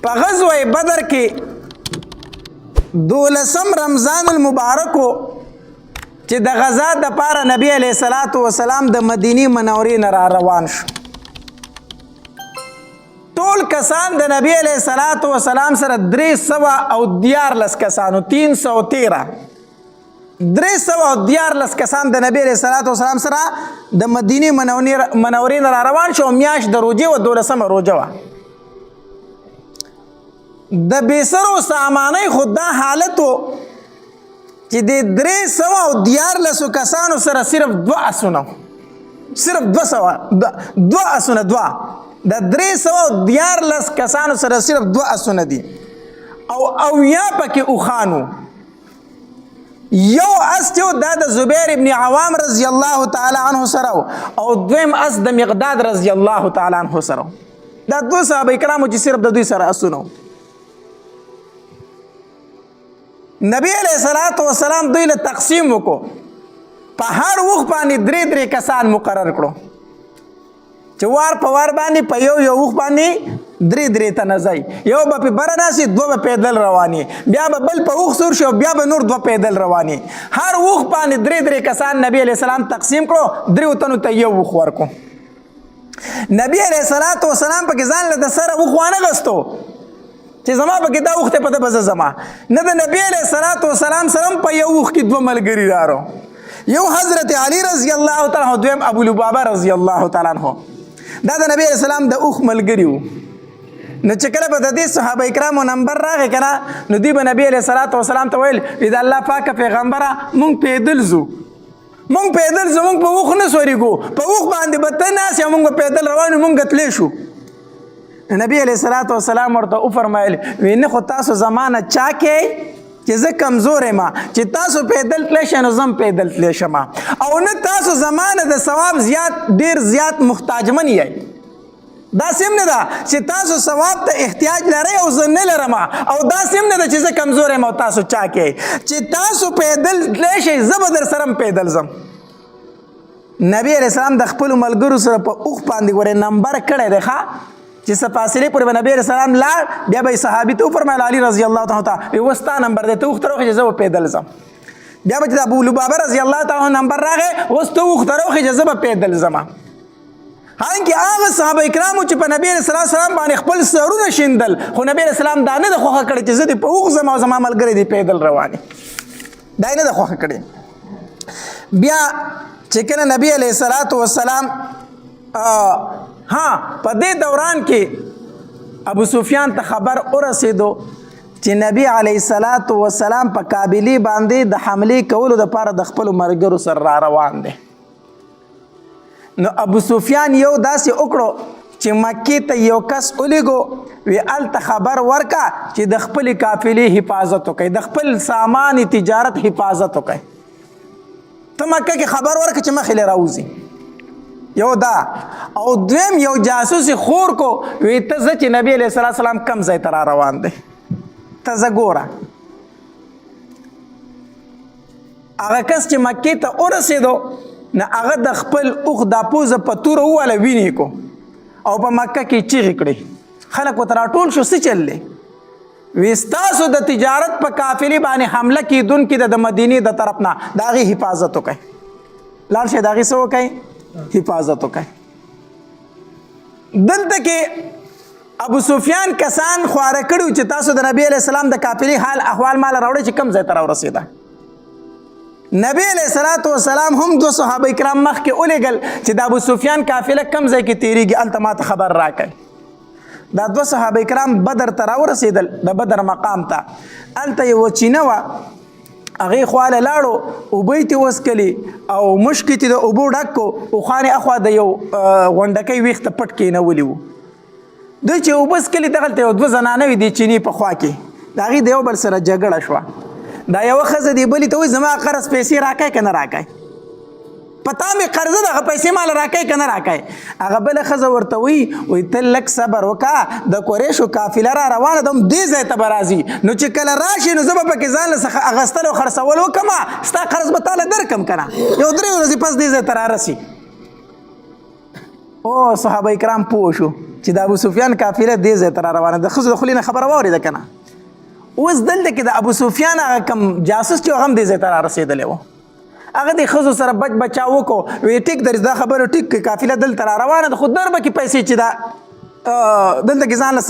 په غزوه بدر کې 12 رمضان المبارک چې د غزا د پاره نبی علیه الصلاۃ والسلام د مدینه منورې نه را روان شو. ټول کسان د نبی علیه الصلاۃ والسلام سره 314 کسانو 313 کسان د نبی علیه الصلاۃ والسلام سره د مدینه منورې نه را روان شو. میاشت د روزې و 12مه روزه وه. د بیسرو سامانۍ خو دا حالت و چې د 314 کسانو سره صرف 2 اسونه صرف 2 اسونه د 314 کسانو سره صرف 2 اسونه دي او یا پکې اوخانو. یو اس چې دا د زبیر ابن عوام رضی الله تعالی عنه سره او دویم اس د مقداد رضی الله تعالی عنه سره. دا 2 صحابه کرامو چې صرف د دوی سره اسونه. نبی علیہ الصلوۃ والسلام دوی له تقسیم وکړو. په هر وخت باندې 3 کسان مقرر کړو چې وار په وار باندې په یو وخت باندې 3 تنه ځای. یو به په بره ناسي، 2 به پیدل رواني، بیا به بل په وخت سور شي، بیا به نور 2 پیدل رواني. هر وخت باندې 3 کسان نبی علیہ السلام تقسیم کړو. 3 تنو ته یو وخت ورکو. نبی علیہ الصلوۃ والسلام په ځان له سره وخت وانه غستو چې زما پکې دا وخت په بزه زما نه. د نبی علیه الصلاۃ والسلام سره په یو وخت کې 2 ملګري رارو. یو حضرت علی رضی الله تعالی عنہ، دویم ابو لبابه رضی الله تعالی عنہ. دا د نبی علیه السلام د اوخ ملګري وو. نو چې کله به د دې صحابه کرامو نمبر راغی کنه، نو دوی به نبی علیه الصلاۃ والسلام ته ویل د الله پاک پیغمبره مونږ پیدل زو، مونږ په وخت نه سوريګو، په وخت باندې به ته ناس یا مونږ پیدل روان مونږ تللی شو. نبی علیہ الصلوۃ والسلام ورته وفرمایل وینه خو تاسو زمانه چا کې چې زه کمزور یم چې تاسو پیدل تللی شئ نو زم پیدل تللی شم، او نه تاسو زمانه د ثواب ډیر زیات محتاجمن یئ. دا سم نه ده چې تاسو ثواب ته احتیاج لرئ او زه نه لرم، او دا سم نه ده چې زه کمزور یم او تاسو چا کې چې تاسو پیدل تللی شئ زه به در سره پیدل ځم. نبی علیہ السلام د خپلو ملګرو سره په اوښ باندې ګورې نمبر کړی دی ښه چې څه فاصلې پورې به نبی علیه السلام لاړ. بیا به یې صحابي ته وفرمایل علی رضی الله تعالی عنه اوس ستا نمبر دی، ته اوښ ته راوخې چې زه به پیدل ځم. بیا به چې د ابو لبابه رضی الله تعالی عنه نمبر راغی، اوس ته اوښ ته راوخې چې زه به پیدل ځم. حالانکې هغه صحابه کرامو چې په نبی علیه السلام باندې خپل سرونه شیندل، خو نبی علیه السلام دا نه ده خوښه کړې چې زه دې په اوښ ځم او زما ملګری دې پیدل روان دي. دا یې نه ده خوښه کړې. بیا چې کله نبی علیه السلام په دې دوران کې ابو سفیان ته خبر ورسېدو چې نبی علیه الصلاۃ والسلام په قابلي باندې د حملې کولو دپاره د خپلو ملګرو سره را روان دی. نو ابو سفیان یو داسې وکړو چې مکې ته یو کس ولیږو، وی هلته خبر ورکه چې د خپلې قافلې حفاظت وکړي، د خپل سامان تجارت حفاظت وکړي. ته مکه کې خبر ورکه چې مخې له راوځي. یو دا، او دویم یو جاسوس خور کو وی ته زه چې نبی علیه السلام کم ځای ته را روان دی، ته زه ګوره. هغه کس چې مکې ته ورسېدو نه هغه د خپل اوښ دا پوزه په توره وواله وینې کو او په مکه کې چیغې کړې. خلک ورته راټول شو څه چل دی؟ وی ستاسو د تجارت په قافلې باندې حمله کیدونکي د مدینې د طرف نه د هغې حفاظت وکړئ. لاړ شئ د هغې څه وکړئ؟ حفاظت وکړئ. دلته کې ابو سفیان کسان خواره کړي چې تاسو د نبی علیه السلام د قافلې حال احوال مال راوړئ چې کوم ځای ته راورسېده. نبی علیه الصلاۃ والسلام هم 2 صحابه کرام مخکې ولیږل چې د ابو سفیان قافله کوم ځای کې تېرېږي، هلته ماته خبر راکړئ. دا 2 صحابه کرام بدر ته راورسېدل، د بدر مقام ته. هلته یوه چینه وه، هغې خواله لاړو، اوبه یې ترې وڅکلې او مشکې ترې د اوبو ډک کړو، اوښانې اخوا د یو غونډکۍ ویښ ته پټ کېنولي وو. دوی چې اوبه څکلې دغلته یو 2 زنانه وې دې چینې په خوا کې، د هغې د یو بل سره جګړه شوه. دا یوه ښځه دې بلې ته وایي زما قرض پیسې راکئ که نه راکئ، په تا مې قرضه ده، هغه پیسې ماله راکئ که نه راکئ. هغه بله ښځه ورته وایي ته لږ صبر وکړه، د قریشو قافله را روانه ده، هم دې ځای ته به راځي، نو چې کله راشي نو زه به پکې ځان له څخه اخیستل او خرڅول وکړم، ستا قرض به تاله درکړم که نه، یو 3 ورځې پس دې ځای ته رارسي. او صحابه کرام پوه شو چې د ابو سفیان قافله دې ځای ته را روانه د ښځو د خولې نه خبره واورېده که نه. اوس دلته کې د ابو سفیان هغه کوم جاسوس چې هغه هم دې ځای ته را رسېدلی و، هغه د ښځو سره بچ بچا وکړو، وی ټیک درځ دا خبره ټیک قافله دلته را روانه ده، خو در به کې پیسې چې دا دلته کې ځان له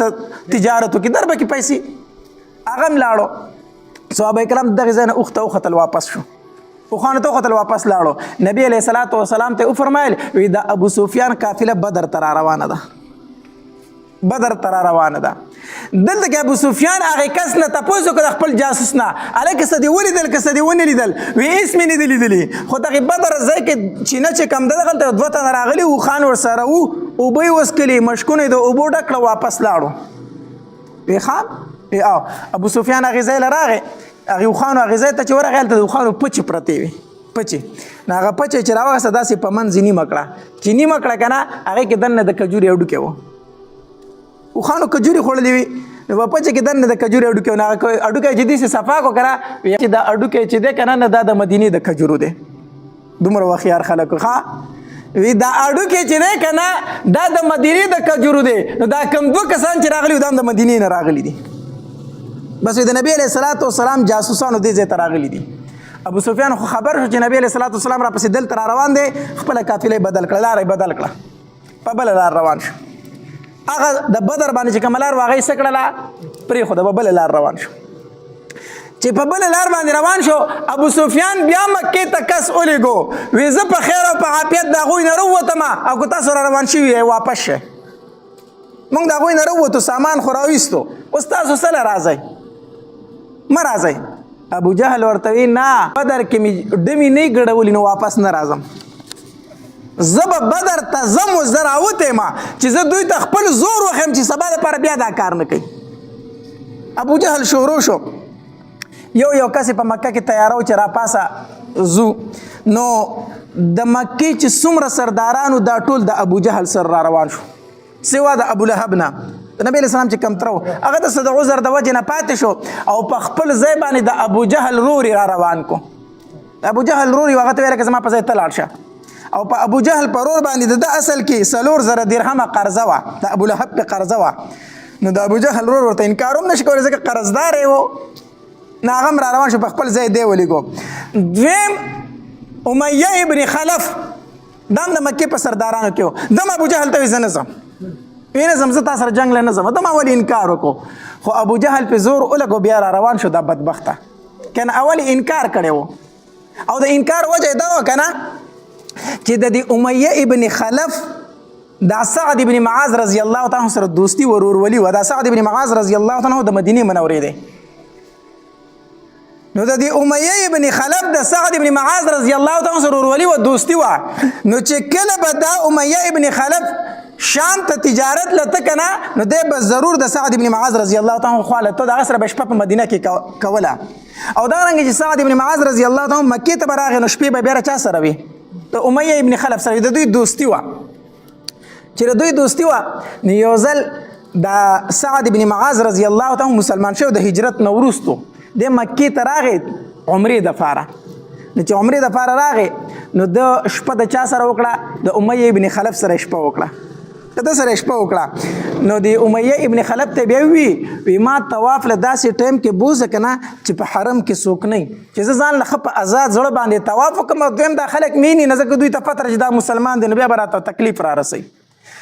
تجارت وکړي، در به کې پیسې. هغه هم لاړو، صحابه کرام دغې ځای نه اوښته وختل واپس شو، اوښانو ته وختل واپس لاړو. نبي علیه صلات وسلام ته وفرمایل وی د ابو سفیان قافله بدر ته را روانه ده، بدر ته را روانه ده. دلته کې ابو سفیان هغه کس نه تپوس وکړ د خپل جاسوس نه، هلکه څه دې ولیدل که څه دې ونه لیدل؟ وی هېڅ مې نه دي لیدلي، خو دغې بدر ځای کې چینه چې کوم ده دغلته دوه تنه راغلي وو، خان ورسره وو، اوبه یې وڅښلې، مشکونه یې د اوبو ډک کړه، واپس لاړو. وی خان وی او ابو سفیان هغې ځای له راغی، هغې اوښانو هغې ځای ته چې ورغی هلته د اوښانو پچې پرتې وې، پچې. نو هغه پچې چې راوغسته داسې په منځ نیمه کړه، چې نیمه کړه که نه هغې کې دننه د کجورې هډوکی و، اوښانو کجورې خوړلې وي، نو په پچې کې دننه د کجورې هډوکی و، نو هغه هډوکی چې داسې صفا کړو که نه چې دا هډوکی چې دی که نه دا د مدینې د کجورو دی. دومره هوښیار خلک ښه وی دا هډوکی چې دی که نه دا د مدینې د کجورو دی، نو دا کوم دوه کسان چې راغلي وو دا هم د مدینې نه راغلي دي. بس د نبی علیه صلات وسلام جاسوسانو دې ځای ته راغلي دي. ابو سفیان خو خبر شو چې نبی علیه صلات وسلام را پسې دلته را روان دی، خپله قافله یې بدل کړه، لاره یې بدل کړه، په بله لار روان شو. هغه د بدر باندې چې کومه لار وه هغه یې څه کړله پرېښوده، په بله لار روان شو. چې په بله لار باندې روان شو، ابو سفیان بیا مکې ته کس ولېږو، وی زه په خیر او په عافیت د هغوی نه راووتم، او که تاسو را روان شوي یې واپس شئ. موږ د هغوی نه راووتو، سامان خو راویستو، اوس تاسو څه له راځئ؟ مه راځئ. ابو جهل ورته وی نه بدر کې مې ډمې نه ګډولي نو واپس نه راځم، زه به بدر ته ځم اوس زه راوتی یم چې زه دوی ته خپل زور وښیم چې سبا دپاره بیا دا کار نه کوي. ابو جهل شروع شو، یو کس په مکه کې تیاره و چې راپاسه ځو، نو د مکې چې څومره سردارانو دا ټول د ابو جهل سره را روان شو، سوا د ابو لهب نه. د نبی علیه السلام چې کم تره و هغه د څه د عذر د وجې نه پاتې شو، او په خپل ځای باندې د ابو جهل روري را روان کو. د ابو جهل روري هغه ته ویل که زما په ځای ته لاړ شه، او په ابو جهل په رور باندې د اصل کې 4,000 درهمه قرضه وه، د ابو لهب پې قرضه وه. نو د ابو جهل رور ورته انکار هم نشي کولی ځکه قرضدار یې و. نو هغه هم را روان شو، په خپل ځای دی ولېږو. دویم امیه ابن خلف دا هم د مکې په سردارانو کې و، دم ابو جهل ته وایي زه نه ځم، وی نه ځم، زه تا سره جنګ له نه ځم، دم اول انکار وکړو، خو ابو جهل پې زور ولګو، بیا را روان شو دا بدبخته. که نه اول انکار کړی و، او د انکار وجه دا وه که نه چې د دې امیه ابن خلف دا سعد ابن معاذ رضی الله تعالی سره دوستی ورورولي وه. دا سعد ابن معاذ رضی الله تعالی د مدینې منورې دی. نو د دې امیه ابن خلف د سعد ابن معاذ رضی الله تعالی سره ورورولي وه، دوستی وه. نو چې کله به دا امیه ابن خلف شام ته تجارت لته که نه، نو دی به ضرور د سعد ابن معاذ رضی الله تعالی خوا لته، د هغه سره به شپه په مدینه کې کوله. او دغرنګې چې سعد ابن معاذ رضی الله تعالی مکې ته به راغی، نو شپې به بیا له چا سره وي؟ د امیه ابن خلف سره. د دوی دوستی وه. چې د دوی دوستی وه، نو یو ځل د سعد ابن معاذ رضی الله تعالی مسلمان شو د هجرت نه وروستو، دی مکې ته راغی عمرې دپاره. نو چې عمرې دپاره راغی، نو د شپه د چا سره وکړه؟ د امیه ابن خلف سره شپه وکړه، د سره شپه وکړه. نو د امیه ابن خلف ته بیا وی ما طواف له داسې ټایم کې بوزه که نه چې په حرم کې څوک نه وي، چې زه ځان له ښه په آزاد زړه باندې طواف وکړم، او دویم دا خلک مینې نه، ځکه دوی ته پته چې دا مسلمان دی، نو بیا به راته تکلیف را رسوي.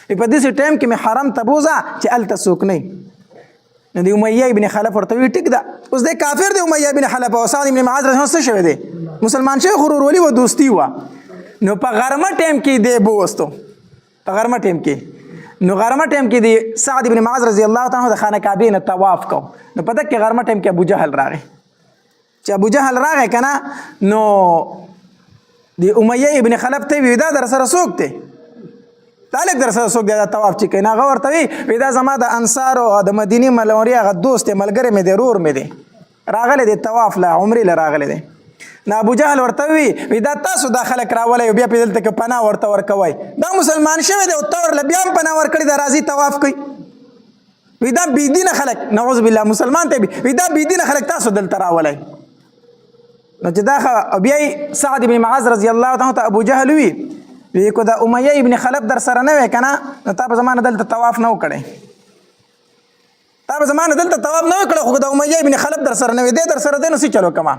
په داسې ټایم کې مې حرم ته بوزه چې هلته څوک نه وي. نو د امیه ابن خلف ورته وی ټیک ده، اوس دی کافر دی امیه ابن خلف، او سعد ابن معاذ رضی الله څه شوی دی؟ مسلمان شوی، خو ورورولي و دوستي وه. نو په غرمه ټایم کې دی بوستو، په غرمه ټایم کې. نو غرمه ټایم کې د سعد ابن معاذ رضی الله تعالی د خانه کعبې نه طواف کو. نو په دغه غرمه ټایم کې ابو جهل راغی. چې ابو جهل راغی که نه، نو د امیه ابن خلف ته وی دا در سره څوک دی؟ دا لږ در سره څوک دی دا طواف چې کوي؟ هغه ورته وی دا زما د انصارو او د مدینې منورې هغه دوست دی، ملګری مې دی، رور مې دی، راغلی دی طواف له عمرې له راغلی دی. نو ابو جهل ورته وی دا تاسو دا خلک راولئ، بیا پې دلته کې پناه ورته ورکوئ، دا مسلمان شوی دی او تا ورله بیا هم پناه ورکړې ده، راځي طواف کوي. وی دا بېدینه خلک، نعوذ بالله، مسلمان ته وی دا بېدینه خلک تاسو دلته راولئ. نو چې دا بیا سعد بن معاذ رضی الله تعالی ته ابو جهل وی وی کو د امیه ابن خلف در سره نه وی کنه نو تا په زمانه دلته طواف نه وکړي تا په زمانه دلته طواف نه وکړه خو د امیه ابن خلف در سره نه وی دې در سره دی نو سی چلو کما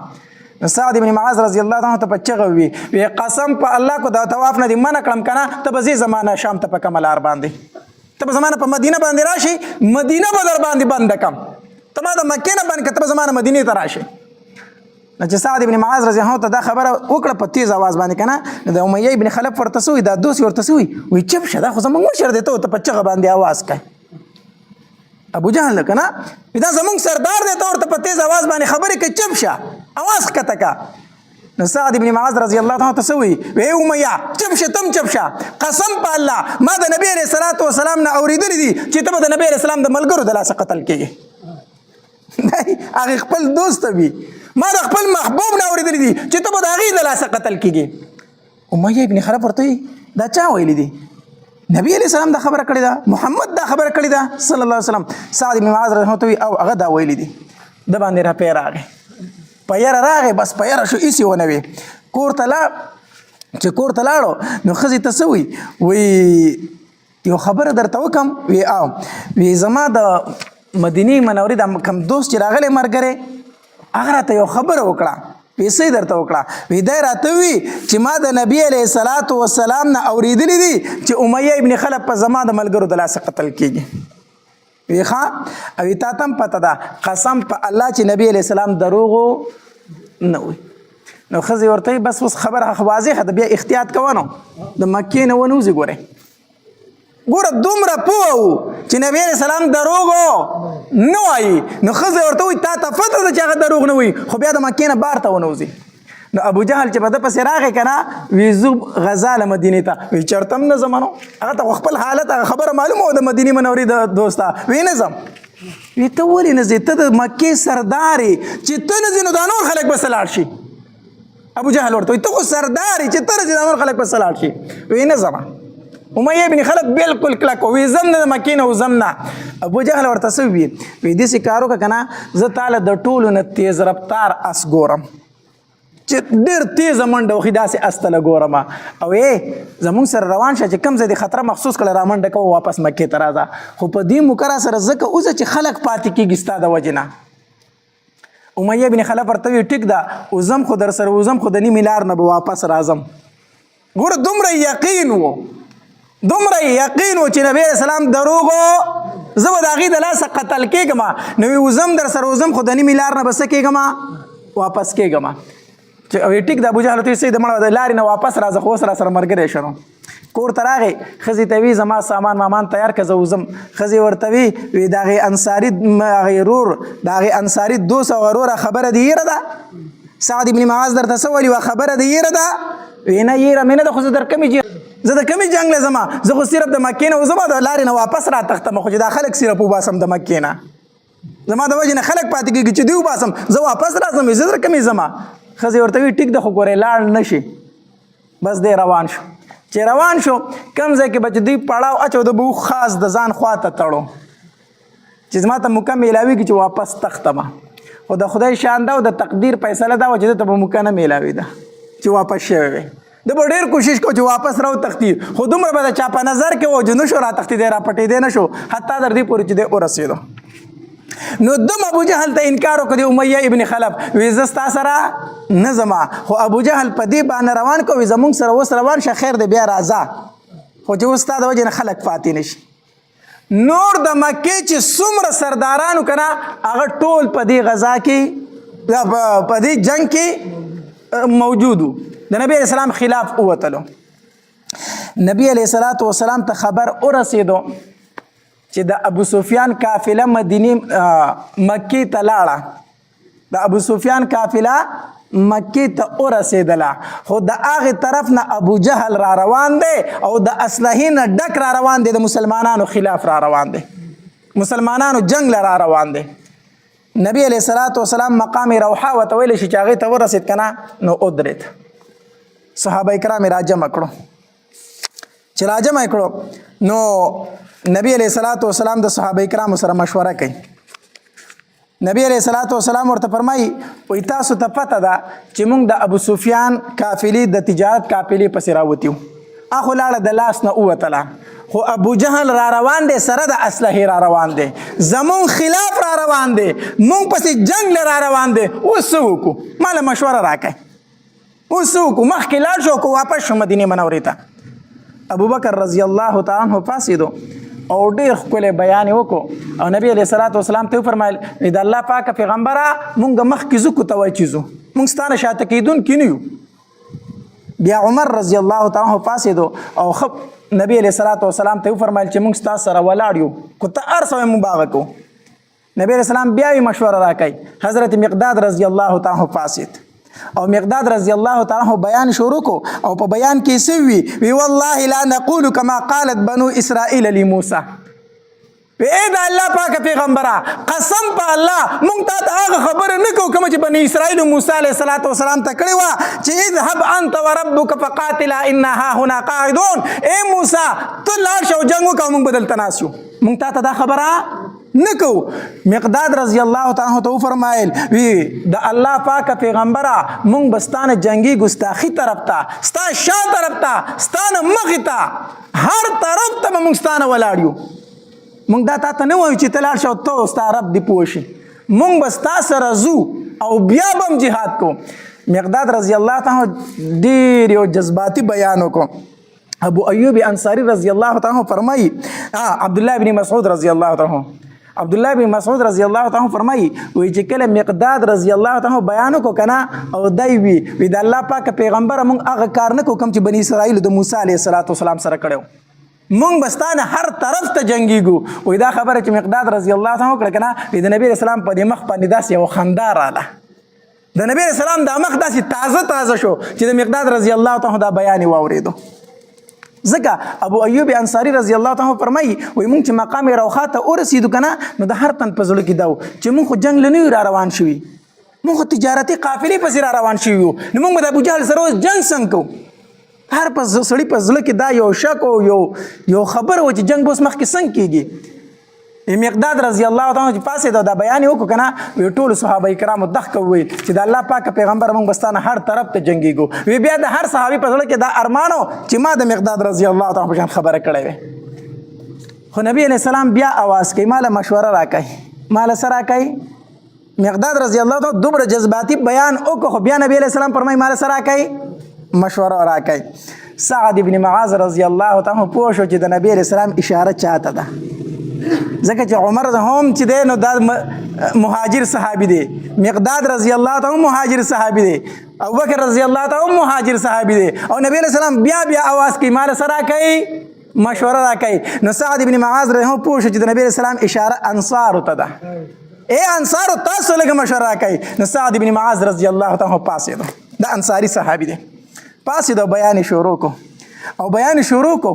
نو سعد ابن معاذ رضی الله عنه ته په چغه وی قسم په الله کو د طواف نه دی منع کړم کنه ته به زی زمانه شام ته په کملار باندې ته په زمانه په مدینه باندې راشي مدینه به در باندې بند کم ته ما د مکې نه باندې ته په زمانه مدینه ته راشي نو چې سعد ابن معاذ رضی الله عنه ته دا خبره وکړه په تیز आवाज باندې کنه د امیه ابن خلف ورته سوی دا دوسی ورته سوی وی چپ شه دا خو زمونږ مشر دی ته په چغه باندې आवाज کوي ابو جهل کنه دا زمونږ سردار دی ته ورته په تیز आवाज باندې خبرې کوي چپ شه आवाज کته کا نو سعد ابن معاذ رضی الله عنه ته سوی وی امیه چپ شه تم چپ شه قسم په الله ما د نبی علیہ الصلوۃ والسلام نه اوریدلی دي چې ته د نبی علیہ السلام د ملګرو د لاسه قتل کیږي هغه خپل دوست وي ما د خپل محبوب نه اوریدلی دي چې ته به د هغې د لاسه قتل کیږي امیه ابن خلف ورته دا چا ویلی دي نبی علیہ السلام دا خبره کړې ده محمد دا خبره کړې ده صلی الله علیه وسلم سعد ابن معاذ رحمه الله او هغه دا ویلی دي د باندې را پیر راغی پیر راغی بس پیر شو ایسی ونه وی کور ته چې کور ته لاړو نو ښځې ته څه وی یو خبره درته وکم وی وی زما د مدینې منورې د کم دوست چې راغلی ملګری هغه راته یو خبره وکړه پیسې درته وکړه وی دی راته وي چې ما د نبی علیه الصلاۃ والسلام نه اوریدلی دي چې امیه ابن خلف په زما د ملګرو د لاسه قتل کیږي وی ښه او تا تم پته ده قسم په الله چې نبی علیه السلام دروغو نه وي نو ښځې ورته بس اوس خبره واضحه ده بیا احتیاط کوه نو د مکې نه ونوځي ګوره دومره پوه و چې نبی علیه السلام دروغ نه وایي نو ښځې ورته وایي تا ته پته ده چې هغه دروغ نه وایي خو بیا د مکې نه بار ته ونوځي نو ابو جهل چې په ده پسې راغی که نه وی زو غزا له مدینې ته وی چېرته هم نه ځم نو هغه ته خپل حالت هغه خبره معلومه وه د مدینې منورې د دوسته وی نه ځم وی ته ولې نه ځې ته د مکې سردار یې چې ته نه ځې نو دا نور خلک به څه لاړ شي ابو جهل ورته وایي ته خو سردار یې چې ته نه ځې دا نور خلک به څه لاړ شي وی نه ځم امیه ابن خلف بالکل کلک وی زم نه د مکې نه وزم نه ابو جهل ورته څه وي وی داسې کار وکړه که نه زه تاله د ټولو نه تیز رفتار اس ګورم چې ډېر تیزه منډه وخي داسې اس ته له ګورم او زمونږ سره روان شه چې کوم ځای د خطره محسوس کړه را منډه کوه واپس مکې ته راځه خو په دې موکره سره ځکه اوسه چې خلک پاتې کېږي ستا د وجې نه امیه ابن خلف ورته وي ټیک ده وزم خو در سره وزم خو د نیمې لار نه به واپس راځم ګوره دومره یقین و دومره یقین و چې نبی علیہ السلام دروغو زه به د هغې د لاسه قتل کېږم نو وي وزم در سره وزم خو د نیمې لار نه به څه کېږم واپس کېږم چې ټیک د ابوجهل ورته ویل د مړه د لارې نه واپس راځه خو اوس را سره ملګری شه نو کور ته راغی ښځې ته وي زما سامان مامان تیار که زه وزم ښځې ورته وي د هغې انصاري هغې رور د هغې انصاري دوست او وروره خبره دې یېره ده سعد ابن معاذ درته څه ویلي وه خبره دې یېره ده وی نه یېره مې نه ده خو زه در کمې زه د کمې جنګ له ځمه زه خو صرف د مکې نه وځم د لارې نه واپس را تښتم خو چې دا خلک صرف وباسم د مکې نه زما د وجې نه خلک پاتې کېږي چې دوی وباسم زه واپس راځم زه در کمې ځمه ښځې ورته وي ټیک ده خو ګورې لاړ نه شي بس دی روان شو چې روان شو کوم ځای کې به چې دوی پړاو اچو د به خاص د ځان خوا ته تړو چې زما ته موقع میلاویږي چې واپس تښتمه خو د خدای شان ده او د تقدیر فیصله دا وه چې ده ته به موقع نه میلاوېده چې واپس شوی وی ده به ډېر کوشش کو چې واپس راو تښتي خو دومره به د چا په نظر کې و چې نه شو را تښتېدی را پټېدی نه شو حتی تر دې پورې چې دی ورسېدو نو دم ابو جهل ته انکار وکړ د امیه ابن خلف وی زه ستا سره نه ځما خو ابو جهل په دې باندې روان کو وی زمونږ سره اوس روان شه خیر دی بیا راځه خو چې اوس ستا د وجې نه خلک پاتې نه شي نور د مکې چې څومره سردارانو که نه هغه ټول په دې غذا کې په دې جنګ کې موجود وو د نبی علیہ السلام خلاف ووتلو نبی علیہ الصلوۃ والسلام ته خبر ورسېدو چې د ابو سفیان قافله مکې ته لاړه د ابو سفیان قافله مکې ته ورسېدله خو د هغې طرف نه ابو جهل را روان دی او د اسلحې نه ډک را روان دی د مسلمانانو خلاف را روان دی مسلمانانو جنگ له را روان دی نبی علیہ الصلوۃ والسلام مقام روحا ورته ویلی شي چې هغې ته ورسېد که نه نو ودرېد صحابه کرام را جمع کړو چې را جمع کړو نو نبی علیہ الصلوۃ والسلام د صحابه کرامو سره مشوره کوي نبی علیہ الصلوۃ والسلام ورته فرمایي وایي تاسو ته پته ده چې موږ د ابو سفیان قافلې د تجارت قافلې پسې راوتي اخو لاړه د لاس نه ووتله خو ابو جهل را روان دی سره د اسلحې را روان دی زمون خلاف را روان دی مونږ پسې جنگ له را روان دی اوس څه وکړو ما له مشوره راکړئ اوس څه وکړو مخکې لاړ شو که واپس شو مدینې منورې ته ابوبکر رضی الله تعالی عنه پاڅېدو او ډېر ښکلی بیان یې وکړو او نبي علیه صلات وسلام ته وفرمایل د الله پاکه پیغمبره مونږ مخکې ځو که ته وایي چې ځو مونږ ستا نه شاته کېدونکي نه یو بیا عمر رضی الله تعالی عنه پاڅېدو او ښه نبی علیه صلات وسلام ته وفرمایل چې مونږ ستا سره ولاړ یو که ته هر څه مونږ به هغه کوو نبی علیه السلام بیا یې مشوره راکوي حضرت مقداد رضی الله تعالی عنه پاڅېد او مقداد رضی الله تعالی عنہ بیان شروع کو او په بیان کې څه وی والله لا نقول كما قالت بنو اسرائيل لموسى اے دا الله پاک پیغمبره قسم په الله مونږ ته هغه خبره نه کوو کوم چې بني اسرائیل موسی علیه الصلاۃ والسلام ته کړی و چې اذهب انت وربك فقاتلا انها هنا قاعدون اے موسی ته لاړ شو جنگ وکړو مونږ بدل تناسیو مونږ ته دا خبره نه کو مقداد رضی الله تعالی عنہ ته فرمایل وی د الله پاک پیغمبره مونږ بستانه جنگي ګستاخی طرف ته ستا شا طرف ته ستانه مخ ته هر طرف ته مونږ ستانه ولاړیو مونږ دا تا ته نه وایو چې ته لاړ شو ته ستا رب دې پوه شي مونږ به ستا سره ځو او بیا به هم جهاد کوو مقداد رضی الله تعالی ډېر یو جذباتي بیان وکړو ابو ایوب انصاری رضی الله تعالی فرمایي عبدالله بن مسعود رضی الله تعالی عبدالله بن مسعود رضی الله تعالی فرمایي وایي چې کله مقداد رضی الله تعالی بیان وکړو کنه او دی وی د الله پاک پیغمبر مونږ هغه کار نه کوو کوم چې بني اسرائیل د موسی علیه السلام سره کړو مونږ بستانه هر طرف ته جنگیږو وایي دا خبره چې مقداد رضی الله تعالی وکړه کنه د نبی اسلام په دې مخ باندې داسې یو خندا رااله د نبی اسلام دا مخ داسې تازه شو چې د مقداد رضی الله تعالی دا بیان واورېدو ځکه ابو ایوب انصاری رضی الله تعالی فرمایي وایي مونږ چې مقام روخا ته ورسېدو کنه نو د هر تن په زړه کې دا و چې مونږ خو جنګ له نه یو را روان شوي مونږ خو تجارتي قافلې پسې را روان شوي یو نو مونږ به د ابوجهل سره اوس جنګ څنګه کوو هر په سړي په زړه کې دا یو شک او یو خبره و چې جنګ به اوس مخکې څنګه کېږي مقداد رضی الله تعالی چې پاسېدو دا بیان یې وکړو که نه وی ټولو صحابه کرامو دغه وویل چې د الله پاک پیغمبر موږ بستانه هر طرف ته جنګېږو وی بیا د هر صحابي په زړه کې دا ارمان و چې ما د مقداد رضی الله تعالی په شان خبره کړې وی خو نبی علیه السلام بیا اواز کوي ما له مشوره راکوي ما له څه راکوي مقداد رضی الله تعالی دومره جذباتي بیان وکړو خو بیا نبی علیه السلام فرمایي ما له څه راکوي مشوره راکوي سعد ابن معاذ رضی الله تعالی پوه شو چې د نبی علیه السلام اشاره چاته ده ځکه چې عمر هم چې دی نو دا مهاجر صحابي دی مقداد رضی الله تعالی مهاجر صحابي دی ابوبکر رضی الله تعالی مهاجر صحابي دی او نبی علیه السلام بیا اواز کوي ما له څه راکوي مشوره راکوي نو سعد ابن معاذ رحمه پوه شو چې د نبی علیه السلام اشاره انصارو ته ده اے انصارو تاسو لږه مشوره راکوي نو سعد ابن معاذ رضی الله تعالی پاسېدو دا انصاري صحابي دی پاسېدو بیان شروع کو او بیان شروع کو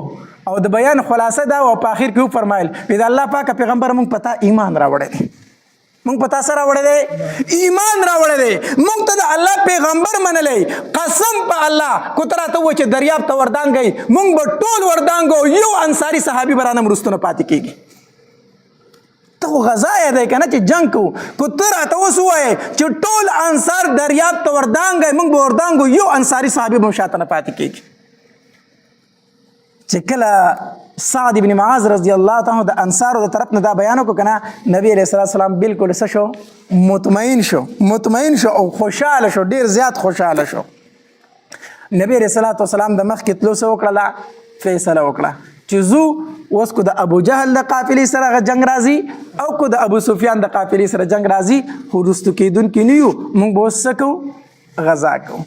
او د بیان خلاصه دا او په اخر کې فرمایل د الله پاک پیغمبر مونږ پتا ایمان راوړی دی مونږ پتا سره راوړی دی ایمان راوړی دی مونږ ته د الله پیغمبر منلی قسم په الله کو تر ته و چې دریاب ته وردانګي مونږ به ټول وردانګو یو انصاری صحابي برانه مرستونه پاتې کیږي ته غزا یې دی کنه چې جنگ کو تر ته اوس وایي چې ټول انصار دریاب ته وردانګي مونږ به وردانګو یو انصاری صحابي به شاته نه پاتې کیږي چې کله سعد ابن معاذ رضی الله تعالی د انصارو د طرف نه دا بیان وکړو کنه نبی علیه السلام بالکل څه شو مطمئن شو او خوشاله شو ډیر زیات خوشاله شو نبی علیه السلام د مخکې تلو څه وکړله فیصله وکړه چې زو اوس کو د ابو جهل د قافلې سره جنگ راځي او کو د ابو سفیان د قافلې سره جنگ راځي خو وروستو کېدونکي نه یو موږ به اوس څه کوو غزا کوو